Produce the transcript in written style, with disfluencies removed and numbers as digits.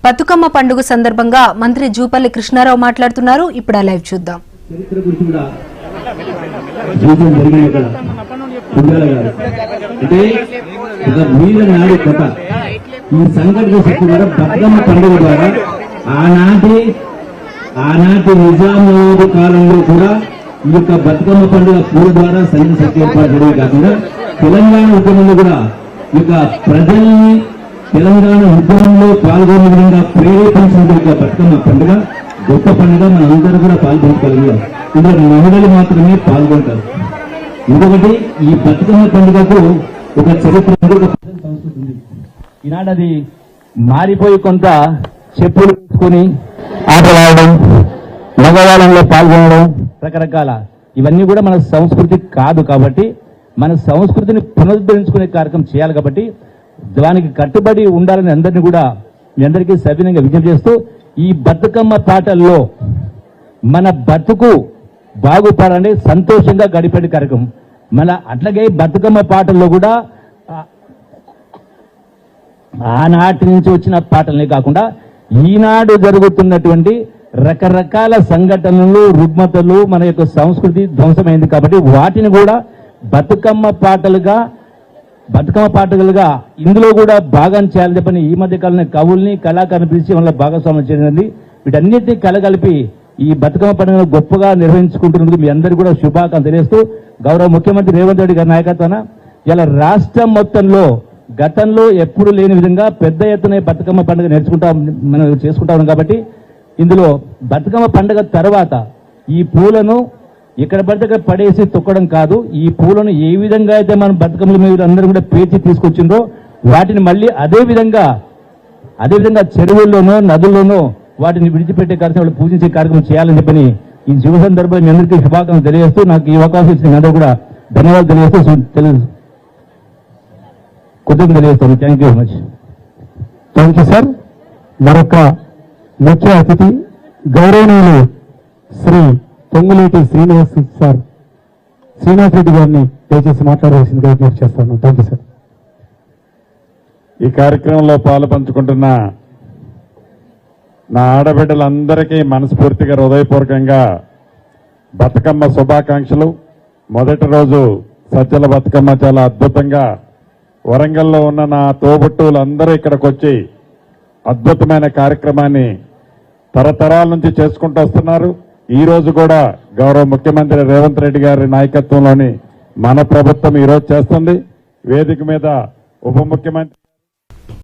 బతుకమ్మ పండుగ సందర్భంగా మంత్రి జూపల్లి కృష్ణారావు మాట్లాడుతున్నారు. ఇప్పుడు లైవ్ చూద్దాం. ఈ సంఘటన బతుకమ్మ పండుగ ద్వారా ఆనాటి నిజామాబాద్ కాలంలో కూడా ఈ యొక్క బతుకమ్మ పండుగ పూల ద్వారా సైన్య శక్తి ఏర్పడమే కాకుండా తెలంగాణ ఉద్యమంలో కూడా ఈ యొక్క ప్రజల్ని తెలంగాణ ఉద్యమంలో పాల్గొనే విధంగా ప్రేరేపించిన బతుకమ్మ పండుగ గొప్ప పండుగ మన అందరూ కూడా పాల్గొనగలిగారు. ఇందులో మహిళలు మాత్రమే పాల్గొంటారు. ఇంకొకటి ఈ బతుకమ్మ పండుగకు ఒక చరిత్ర సంస్కృతి ఉంది. ఈనాడు అది మారిపోయి కొంత చెప్పులు వేసుకుని ఆటలాడడం, మగవాళ్ళంలో పాల్గొనడం, రకరకాల ఇవన్నీ కూడా మన సంస్కృతి కాదు. కాబట్టి మన సంస్కృతిని పునరుద్ధరించుకునే కార్యక్రమం చేయాలి. కాబట్టి దానికి కట్టుబడి ఉండాలని అందరినీ కూడా మీ అందరికీ సవినయంగా విజ్ఞప్తి చేస్తూ ఈ బతుకమ్మ పాటల్లో మన బతుకు బాగుపడాలని సంతోషంగా గడిపే కార్యక్రమం మన అట్లాగే బతుకమ్మ పాటల్లో కూడా ఆనాటి నుంచి వచ్చిన పాటలనే కాకుండా ఈనాడు జరుగుతున్నటువంటి రకరకాల సంఘటనలు, రుగ్మతలు మన యొక్క సంస్కృతి ధ్వంసమైంది. కాబట్టి వాటిని కూడా బతుకమ్మ పాటలుగా ఇందులో కూడా భాగం చేయాలని చెప్పని ఈ మధ్య కాలంలో కవుల్ని, కళాకారుని పిలిచి వాళ్ళ భాగస్వామ్యం చేయండి. వీటన్నిటినీ కలగలిపి ఈ బతుకమ్మ పండుగను గొప్పగా నిర్వహించుకుంటున్నందుకు మీ అందరికీ కూడా శుభాకాంక్షలు తెలియజేస్తూ గౌరవ ముఖ్యమంత్రి రేవంత్ రెడ్డి గారి నాయకత్వాన ఇలా రాష్ట్రం మొత్తంలో గతంలో ఎప్పుడు లేని విధంగా పెద్ద ఎత్తున బతుకమ్మ పండుగ మనం చేసుకుంటాం. కాబట్టి ఇందులో బతుకమ్మ పండుగ తర్వాత ఈ పూలను ఇక్కడ పడితే అక్కడ పడేసి తొక్కడం కాదు, ఈ పూలను ఏ విధంగా అయితే మనం బతుకమ్మల మీద అందరూ కూడా పేర్చి తీసుకొచ్చిందో వాటిని మళ్ళీ అదే విధంగా చెరువుల్లోనో నదుల్లోనో వాటిని విడిచిపెట్టే కార్యక్రమం, పూజించే కార్యక్రమం చేయాలని చెప్పని ఈ శుభ సందర్భంలో మీ అందరికీ శుభాకాంక్షలు తెలియజేస్తూ నాకు ఈ అవకాశం ఇచ్చిన అందరూ కూడా ధన్యవాదాలు తెలియజేస్తూ కృతజ్ఞతలు తెలియజేస్తాను. Thank you very much. Thank you sir. మరొక ముఖ్య అతిథి గౌరవనీయులు శ్రీ పొంగులేటి శ్రీనివాస్ రెడ్డి గారిని దయచేసి మాట్లాడవలసిందిగా విజ్ఞప్తి చేస్తాను. Thank you sir. ఈ కార్యక్రమంలో పాలు పంచుకుంటున్న నా ఆడబిడ్డలందరికీ మనస్ఫూర్తిగా హృదయపూర్వకంగా బతుకమ్మ శుభాకాంక్షలు. మొదటి రోజు సజ్జల బతుకమ్మ చాలా అద్భుతంగా వరంగల్లో ఉన్న నా తోబుట్టువులందరూ ఇక్కడికి వచ్చి అద్భుతమైన కార్యక్రమాన్ని తరతరాల నుంచి చేసుకుంటూ వస్తున్నారు. ఈ రోజు కూడా గౌరవ ముఖ్యమంత్రి రేవంత్ రెడ్డి గారి నాయకత్వంలోని మన ప్రభుత్వం ఈరోజు చేస్తుంది. వేదిక మీద ఉప ముఖ్యమంత్రి